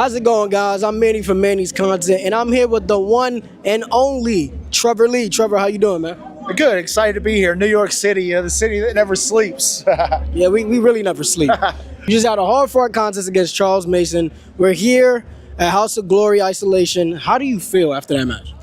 How's it going, guys? I'm Manny from Manny's Content, and I'm here with the one and only Trevor Lee. Trevor, how you doing, man? Good, excited to be here. New York City, the city that never sleeps. Yeah, we really never sleep. You just had a hard-fought contest against Charles Mason. We're here at House of Glory Isolation. How do you feel after that match?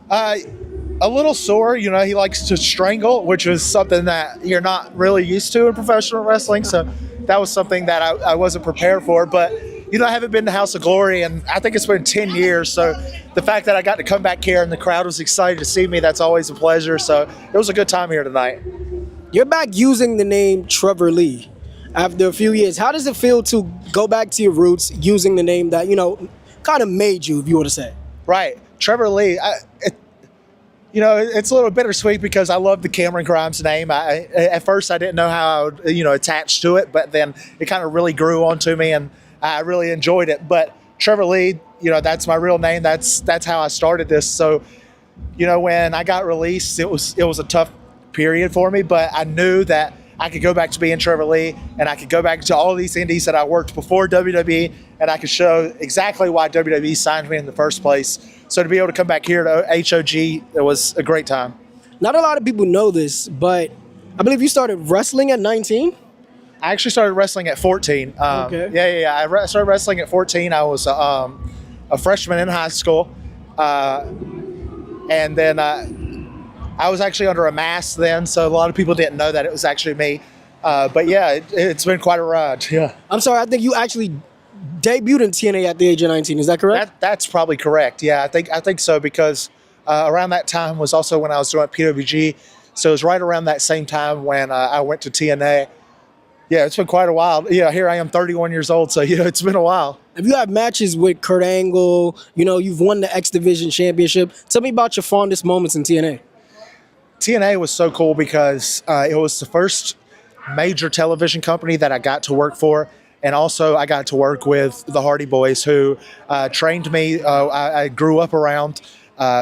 A little sore. You know, he likes to strangle, which is something that you're not really used to in professional wrestling. So that was something that I wasn't prepared for. But, you know, I haven't been to House of Glory, and I think it's been 10 years. So the fact that I got to come back here and the crowd was excited to see me, that's always a pleasure. So it was a good time here tonight. You're back using the name Trevor Lee after a few years. How does it feel to go back to your roots using the name that, you know, kind of made you, if you want to say? Right. Trevor Lee. You know, it's a little bittersweet because I love the Cameron Grimes name. At first, I didn't know how I would, you know, attach to it, but then it kind of really grew onto me, and I really enjoyed it. But Trevor Lee, you know, that's my real name. That's how I started this. So, you know, when I got released, it was a tough period for me, but I knew that I could go back to being Trevor Lee, and I could go back to all these indies that I worked before WWE, and I could show exactly why WWE signed me in the first place. So to be able to come back here to HOG, it was a great time. Not a lot of people know this, but I believe you started wrestling at 19? I actually started wrestling at 14. Okay. Yeah. I started wrestling at 14. I was a freshman in high school. And then I was actually under a mask then, so a lot of people didn't know that it was actually me. But yeah, it's been quite a ride. Yeah. I'm sorry, I think you actually debuted in TNA at the age of 19. Is that correct? That's probably correct. Yeah, I think so, because around that time was also when I was doing PWG. So it was right around that same time when I went to TNA. Yeah, it's been quite a while. Yeah, here I am, 31 years old. So, you know, it's been a while. If you have matches with Kurt Angle, you know, you've won the X Division Championship. Tell me about your fondest moments in TNA. TNA was so cool because it was the first major television company that I got to work for. And also I got to work with the Hardy Boyz, who trained me. I grew up around.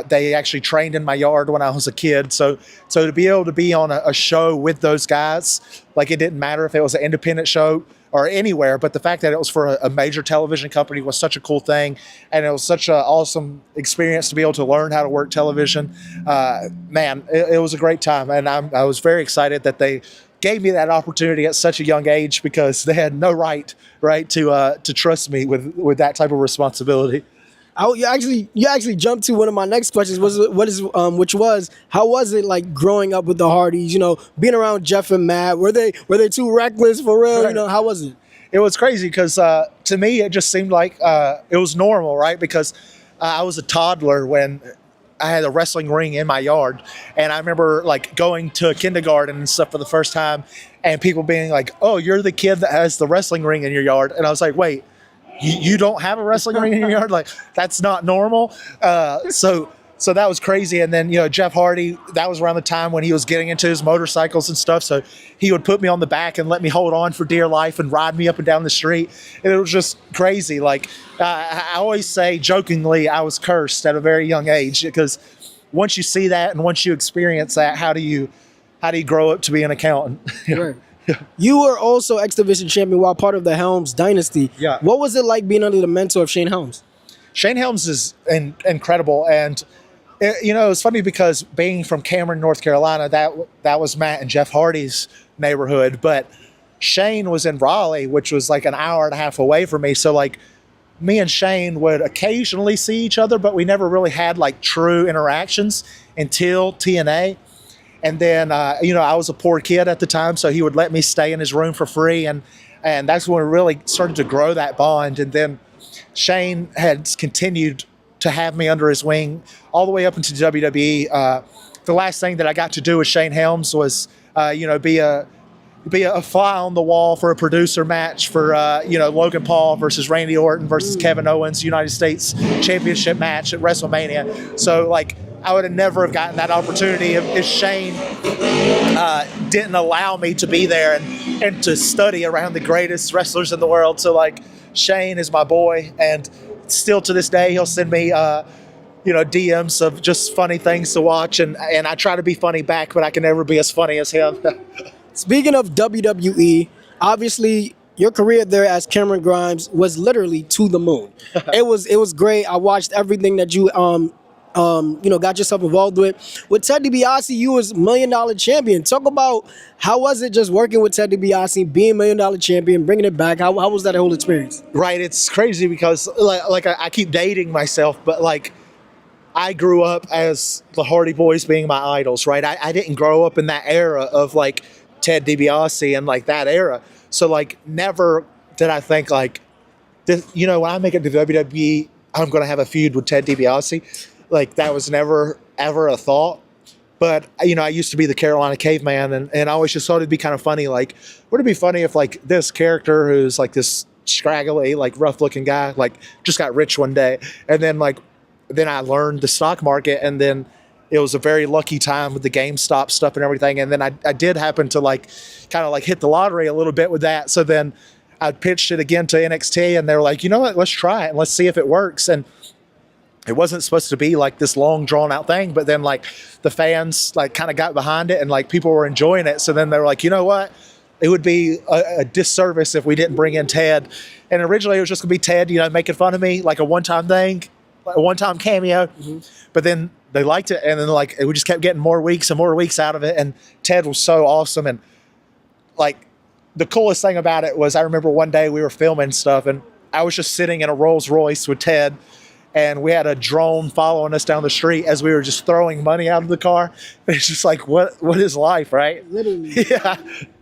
They actually trained in my yard when I was a kid. So to be able to be on a show with those guys, like, it didn't matter if it was an independent show or anywhere, but the fact that it was for a major television company was such a cool thing. And it was such an awesome experience to be able to learn how to work television. Man, it was a great time. And I was very excited that they gave me that opportunity at such a young age, because they had no right to trust me with that type of responsibility. You actually jumped to one of my next questions, which was, how was it like growing up with the Hardys? You know, being around Jeff and Matt, were they too reckless for real? Right. You know, how was it? It was crazy because to me it just seemed like it was normal, right? Because I was a toddler when I had a wrestling ring in my yard, and I remember like going to kindergarten and stuff for the first time, and people being like, "Oh, you're the kid that has the wrestling ring in your yard," and I was like, "Wait, you don't have a wrestling ring in your yard? Like, that's not normal." So that was crazy. And then, you know, Jeff Hardy, that was around the time when he was getting into his motorcycles and stuff. So he would put me on the back and let me hold on for dear life and ride me up and down the street. And it was just crazy. Like, I always say jokingly, I was cursed at a very young age, because once you see that and once you experience that, how do you grow up to be an accountant? Right. You were also X Division champion while part of the Helms dynasty. Yeah. What was it like being under the mentor of Shane Helms? Shane Helms is incredible. And you know, it's funny because being from Cameron, North Carolina, that was Matt and Jeff Hardy's neighborhood. But Shane was in Raleigh, which was like an hour and a half away from me. So like, me and Shane would occasionally see each other, but we never really had like true interactions until TNA. And then, you know, I was a poor kid at the time, so he would let me stay in his room for free. And that's when we really started to grow that bond. And then Shane had continued to have me under his wing all the way up into WWE. The last thing that I got to do with Shane Helms was, you know, be a fly on the wall for a producer match for, you know, Logan Paul versus Randy Orton versus Kevin Owens United States Championship match at WrestleMania. So, like, I would have never have gotten that opportunity if Shane didn't allow me to be there and to study around the greatest wrestlers in the world. So, like, Shane is my boy, and still to this day, he'll send me, you know, DMs of just funny things to watch, and I try to be funny back, but I can never be as funny as him. Speaking of WWE, obviously your career there as Cameron Grimes was literally to the moon. It was great. I watched everything that you got yourself involved with. With Ted DiBiase, you was $1 million champion. Talk about how was it just working with Ted DiBiase, being $1 million champion, bringing it back. How was that whole experience? Right. It's crazy because like I keep dating myself, but like I grew up as the Hardy Boys being my idols, right? I didn't grow up in that era of like Ted DiBiase and like that era. So like never did I think like this, when I make it to WWE, I'm going to have a feud with Ted DiBiase. Like that was never ever a thought. But I used to be the Carolina caveman, and I always just thought it'd be kind of funny. Like, would it be funny if like this character who's like this scraggly, like rough looking guy, like just got rich one day, and then I learned the stock market, and then it was a very lucky time with the GameStop stuff and everything. And then I did happen to like kind of like hit the lottery a little bit with that. So then I pitched it again to NXT, and they were like, you know what, let's try it and let's see if it works. And it wasn't supposed to be like this long drawn out thing, but then like the fans like kind of got behind it and like people were enjoying it. So then they were like, you know what? It would be a disservice if we didn't bring in Ted. And originally it was just gonna be Ted, making fun of me, like a one-time thing, like a one-time cameo. Mm-hmm. But then they liked it, and then like we just kept getting more weeks and more weeks out of it. And Ted was so awesome. And like the coolest thing about it was I remember one day we were filming stuff, and I was just sitting in a Rolls Royce with Ted, and we had a drone following us down the street as we were just throwing money out of the car. It's just like, what is life, right? Literally. Yeah.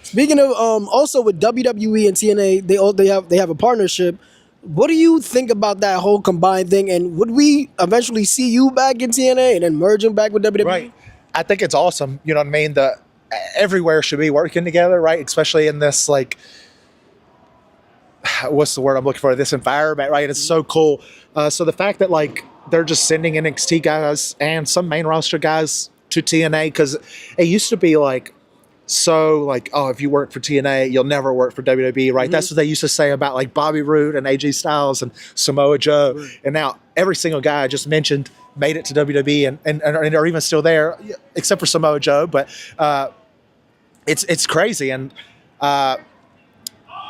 Speaking of, also with WWE and TNA, they have a partnership. What do you think about that whole combined thing? And would we eventually see you back in TNA and then merging back with WWE? Right. I think it's awesome. You know what I mean? Everywhere should be working together, right? Especially in this like, what's the word I'm looking for? This environment, right? It's so cool. So the fact that like they're just sending NXT guys and some main roster guys to TNA, because it used to be like, so like, oh, if you work for TNA, you'll never work for WWE, right? Mm-hmm. That's what they used to say about like Bobby Roode and AJ Styles and Samoa Joe. Right. And now every single guy I just mentioned made it to WWE and are even still there, except for Samoa Joe. But it's crazy. And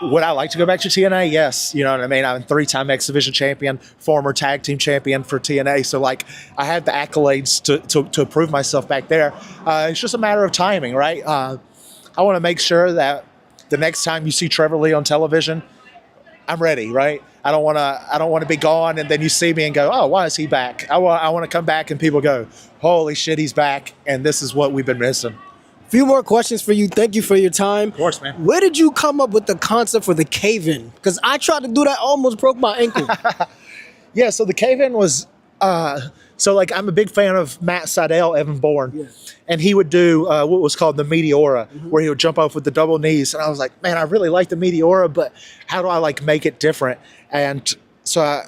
would I like to go back to TNA? Yes. You know what I mean? I'm a 3-time X Division champion, former tag team champion for TNA. So like I had the accolades to prove myself back there. It's just a matter of timing, right? I want to make sure that the next time you see Trevor Lee on television, I'm ready, right? I don't want to be gone and then you see me and go, oh, why is he back? I want to come back and people go, holy shit, he's back, and this is what we've been missing. Few more questions for you. Thank you for your time. Of course, man. Where did you come up with the concept for the cave-in? Because I tried to do that, almost broke my ankle. Yeah, so the cave-in was, so like I'm a big fan of Matt Sydal, Evan Bourne. Yeah. And he would do what was called the Meteora, mm-hmm. where he would jump off with the double knees. And I was like, man, I really like the Meteora, but how do I like make it different? And so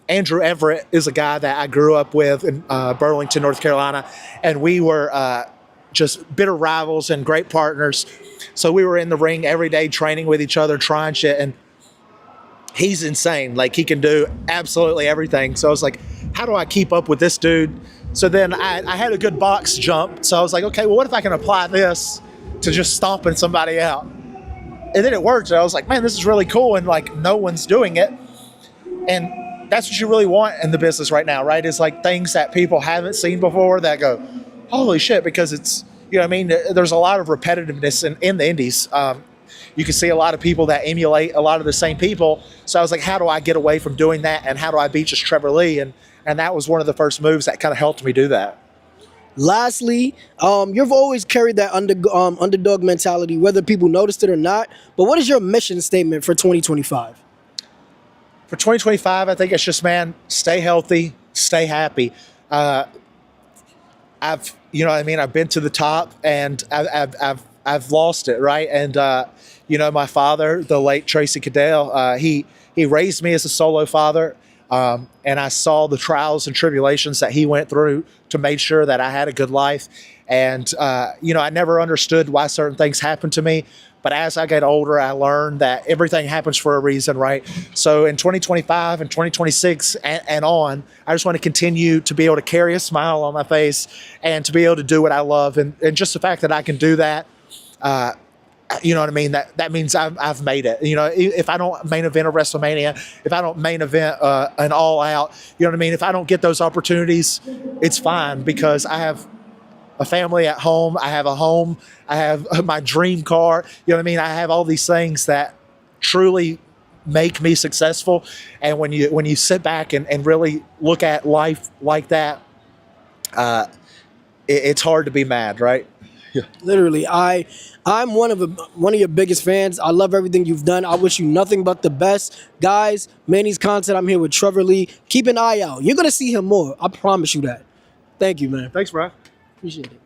Andrew Everett is a guy that I grew up with in Burlington, North Carolina. And we were just bitter rivals and great partners. So we were in the ring every day training with each other, trying shit. And he's insane. Like he can do absolutely everything. So I was like, how do I keep up with this dude? So then I had a good box jump. So I was like, okay, well, what if I can apply this to just stomping somebody out? And then it worked. And I was like, man, this is really cool. And like, no one's doing it. And that's what you really want in the business right now, right? It's like things that people haven't seen before that go, holy shit, because it's, you know what I mean? There's a lot of repetitiveness in the indies. You can see a lot of people that emulate a lot of the same people. So I was like, how do I get away from doing that? And how do I beat just Trevor Lee? And that was one of the first moves that kind of helped me do that. Lastly, you've always carried that underdog mentality, whether people noticed it or not. But what is your mission statement for 2025? For 2025, I think it's just, man, stay healthy, stay happy. You know what I mean? I've been to the top and I've lost it, right? And, my father, the late Tracy Cadell, he raised me as a solo father. And I saw the trials and tribulations that he went through to make sure that I had a good life. And, I never understood why certain things happened to me. But as I get older, I learned that everything happens for a reason, right? So in 2025 and 2026 and on, I just want to continue to be able to carry a smile on my face and to be able to do what I love. And just the fact that I can do that you know what I mean? That means I've made it. You know, if I don't main event a WrestleMania, if I don't main event an All Out, you know what I mean? If I don't get those opportunities, it's fine because I have a family at home. I have a home. I have my dream car. You know what I mean? I have all these things that truly make me successful. And when you sit back and really look at life like that, it's hard to be mad, right? Yeah. Literally, I'm one of your biggest fans. I love everything you've done. I wish you nothing but the best. Guys, Manny's content, I'm here with Trevor Lee. Keep an eye out. You're going to see him more. I promise you that. Thank you, man. Thanks, bro. Appreciate it.